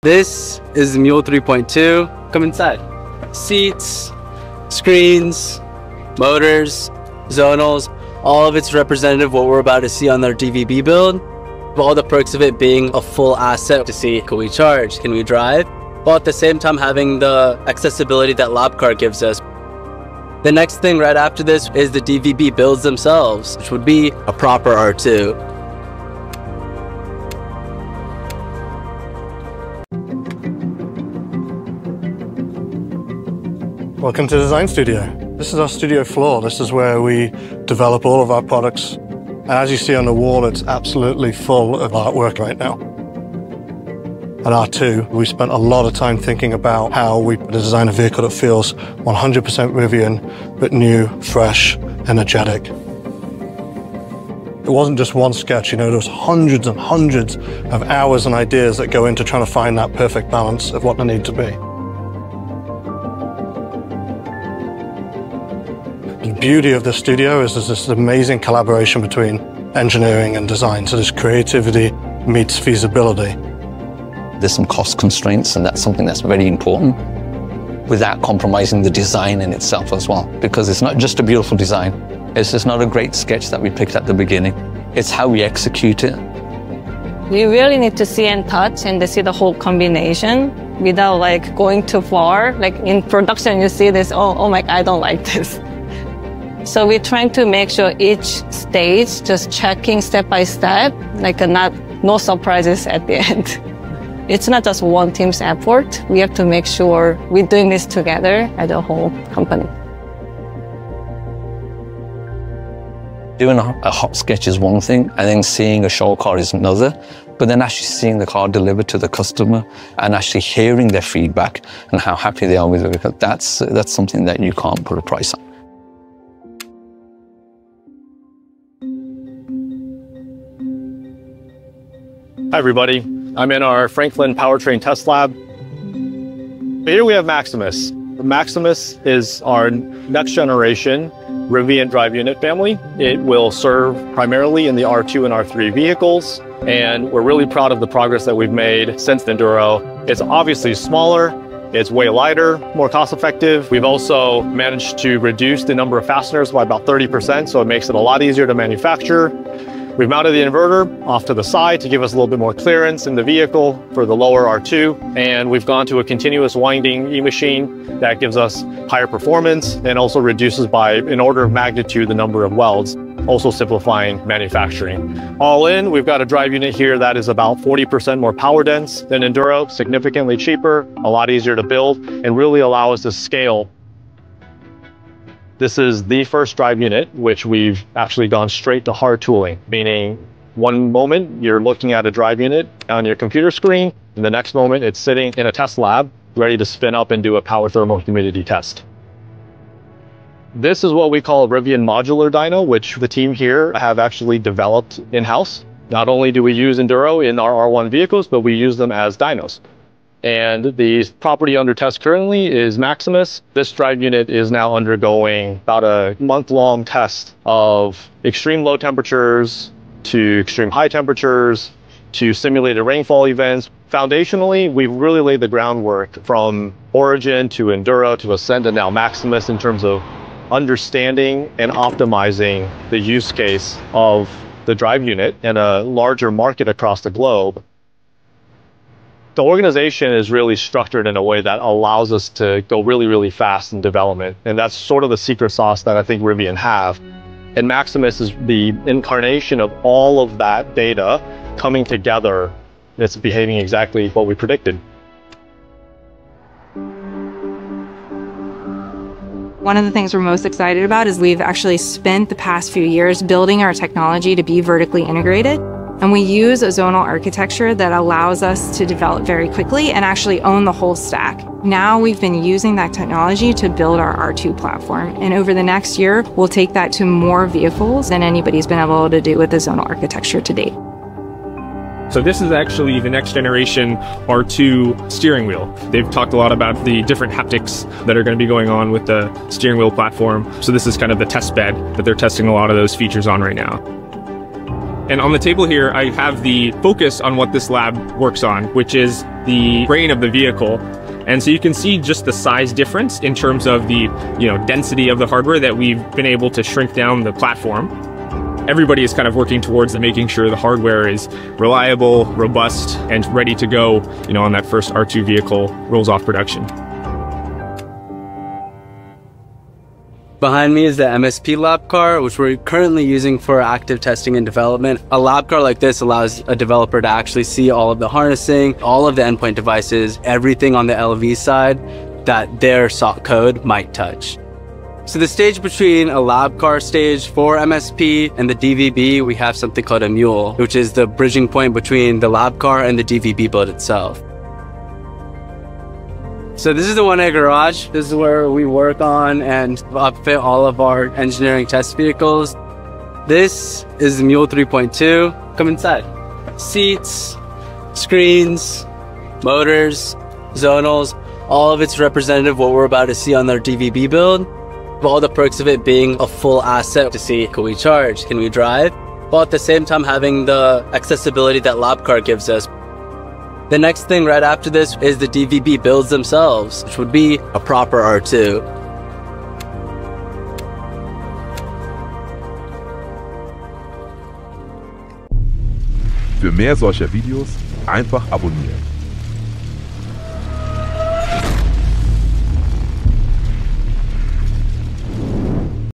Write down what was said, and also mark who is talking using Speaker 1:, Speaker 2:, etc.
Speaker 1: This is the Mule 3.2. Come inside. Seats, screens, motors, zonals, all of it's representative of what we're about to see on our DVB build. All the perks of it being a full asset to see, can we charge, can we drive? While at the same time having the accessibility that LabCar gives us. The next thing right after this is the DVB builds themselves, which would be a proper R2.
Speaker 2: Welcome to Design Studio. This is our studio floor. This is where we develop all of our products. And as you see on the wall, it's absolutely full of artwork right now. At R2, we spent a lot of time thinking about how we design a vehicle that feels 100% Rivian, but new, fresh, energetic. It wasn't just one sketch, there was hundreds and hundreds of hours and ideas that go into trying to find that perfect balance of what they need to be. The beauty of this studio is there's this amazing collaboration between engineering and design. So this creativity meets feasibility.
Speaker 3: There's some cost constraints, and that's something that's very important, without compromising the design in itself as well. Because it's not just a beautiful design. It's just not a great sketch that we picked at the beginning. It's how we execute it.
Speaker 4: You really need to see and touch and to see the whole combination without going too far. Like in production, you see this, oh my God, I don't like this. So we're trying to make sure each stage, just checking step by step, no surprises at the end. It's not just one team's effort. We have to make sure we're doing this together as a whole company.
Speaker 3: Doing a hot sketch is one thing, and then seeing a show car is another. But then actually seeing the car delivered to the customer and actually hearing their feedback and how happy they are with it, that's something that you can't put a price on.
Speaker 5: Hi everybody, I'm in our Franklin Powertrain Test Lab. Here we have Maximus. Maximus is our next generation Rivian drive unit family. It will serve primarily in the R2 and R3 vehicles, and we're really proud of the progress that we've made since the Enduro. It's obviously smaller, it's way lighter, more cost effective. We've also managed to reduce the number of fasteners by about 30%, so it makes it a lot easier to manufacture. We've mounted the inverter off to the side to give us a little bit more clearance in the vehicle for the lower R2. And we've gone to a continuous winding e-machine that gives us higher performance and also reduces by an order of magnitude the number of welds, also simplifying manufacturing. All in, we've got a drive unit here that is about 40% more power dense than Enduro, significantly cheaper, a lot easier to build, and really allow us to scale. This is the first drive unit, which we've actually gone straight to hard tooling, meaning one moment you're looking at a drive unit on your computer screen, and the next moment it's sitting in a test lab, ready to spin up and do a power thermal humidity test. This is what we call a Rivian modular dyno, which the team here have actually developed in-house. Not only do we use Enduro in our R1 vehicles, but we use them as dynos. And the property under test currently is Maximus. This drive unit is now undergoing about a month-long test of extreme low temperatures to extreme high temperatures to simulated rainfall events. Foundationally, we've really laid the groundwork from Origin to Enduro to Ascend and now Maximus in terms of understanding and optimizing the use case of the drive unit in a larger market across the globe. The organization is really structured in a way that allows us to go really, really fast in development. And that's sort of the secret sauce that I think Rivian have. And Maximus is the incarnation of all of that data coming together. It's behaving exactly what we predicted.
Speaker 6: One of the things we're most excited about is we've actually spent the past few years building our technology to be vertically integrated. And we use a zonal architecture that allows us to develop very quickly and actually own the whole stack. Now we've been using that technology to build our R2 platform. And over the next year, we'll take that to more vehicles than anybody's been able to do with the zonal architecture to date.
Speaker 7: So this is actually the next generation R2 steering wheel. They've talked a lot about the different haptics that are going to be going on with the steering wheel platform. So this is kind of the test bed that they're testing a lot of those features on right now. And on the table here, I have the focus on what this lab works on, which is the brain of the vehicle. And so you can see just the size difference in terms of the density of the hardware that we've been able to shrink down the platform. Everybody is kind of working towards making sure the hardware is reliable, robust, and ready to go, on that first R2 vehicle rolls off production.
Speaker 1: Behind me is the MSP lab car, which we're currently using for active testing and development. A lab car like this allows a developer to actually see all of the harnessing, all of the endpoint devices, everything on the LV side that their SOC code might touch. So the stage between a lab car stage for MSP and the DVB, we have something called a mule, which is the bridging point between the lab car and the DVB build itself. So this is the 1A garage. This is where we work on and upfit all of our engineering test vehicles. This is the Mule 3.2. Come inside. Seats, screens, motors, zonals, all of it's representative of what we're about to see on our DVB build. All the perks of it being a full asset to see, can we charge, can we drive? While at the same time having the accessibility that LabCar gives us. The next thing right after this is the DVB builds themselves, which would be a proper R2.
Speaker 8: Für mehr solcher Videos einfach abonnieren.